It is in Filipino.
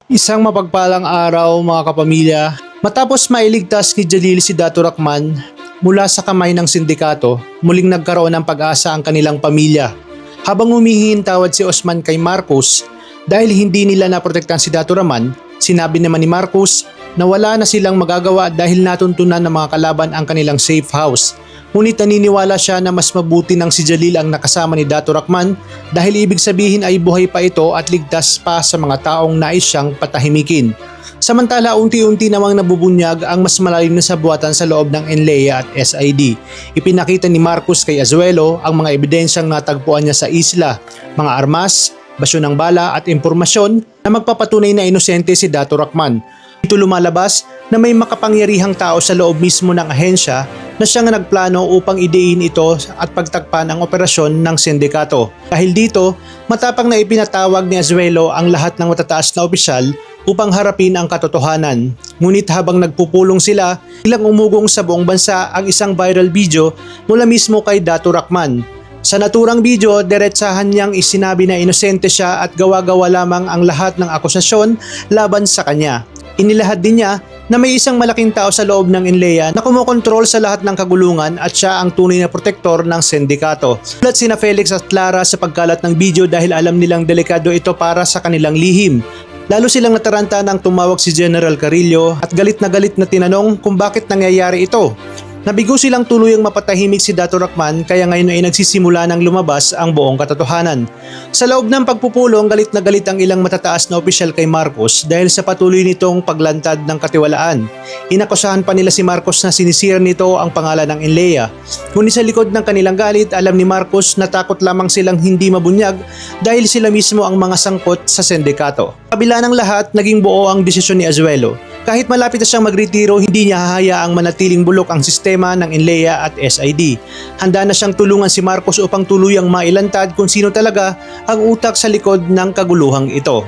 Isang mapagpalang araw mga kapamilya. Matapos mailigtas ni Jalil si Dato Rachman mula sa kamay ng sindikato, muling nagkaroon ng pag-asa ang kanilang pamilya. Habang humihintawad si Osman kay Marcos dahil hindi nila naprotektahan si Dato Rahman, sinabi naman ni Marcos na wala na silang magagawa dahil natuntunan ng mga kalaban ang kanilang safe house. Ngunit naniniwala siya na mas mabuti nang si Jalil ang nakasama ni Dato Rachman dahil ibig sabihin ay buhay pa ito at ligtas pa sa mga taong nais siyang patahimikin. Samantala unti-unti namang nabubunyag ang mas malalim na sabuatan sa loob ng NLEA at SID. Ipinakita ni Marcos kay Azuelo ang mga ebidensyang natagpuan niya sa isla, mga armas, basyo ng bala at impormasyon na magpapatunay na inosente si Dato Rachman. Ito lumalabas na may makapangyarihang tao sa loob mismo ng ahensya na siyang nagplano upang idein ito at pagtakpan ang operasyon ng sindikato. Dahil dito, matapang na ipinatawag ni Azuelo ang lahat ng matataas na opisyal upang harapin ang katotohanan. Ngunit habang nagpupulong sila, ilang umugong sa buong bansa ang isang viral video mula mismo kay Dato Rachman. Sa naturang video, diretsahan niyang isinabi na inosente siya at gawa-gawa lamang ang lahat ng akusasyon laban sa kanya. Inilahad din niya na may isang malaking tao sa loob ng NLEA na kumokontrol sa lahat ng kagulungan at siya ang tunay na protektor ng sindikato. Sulat sina Felix at Clara sa pagkalat ng video dahil alam nilang delikado ito para sa kanilang lihim. Lalo silang nataranta nang tumawag si General Carillo at galit na tinanong kung bakit nangyayari ito. Nabigo silang tuluyang mapatahimik si Dato Rachman kaya ngayon ay nagsisimula ng lumabas ang buong katotohanan. Sa loob ng pagpupulong, galit na galit ang ilang matataas na opisyal kay Marcos dahil sa patuloy nitong paglantad ng katiwalaan. Inakusahan pa nila si Marcos na sinisira nito ang pangalan ng NLEA. Ngunit sa likod ng kanilang galit, alam ni Marcos na takot lamang silang hindi mabunyag dahil sila mismo ang mga sangkot sa sindikato. Kabila ng lahat, naging buo ang desisyon ni Azuelo. Kahit malapit na siyang magretiro, hindi niya hahayaang manatiling bulok ang sistema ng NLEA at SID. Handa na siyang tulungan si Marcos upang tuluyang mailantad kung sino talaga ang utak sa likod ng kaguluhang ito.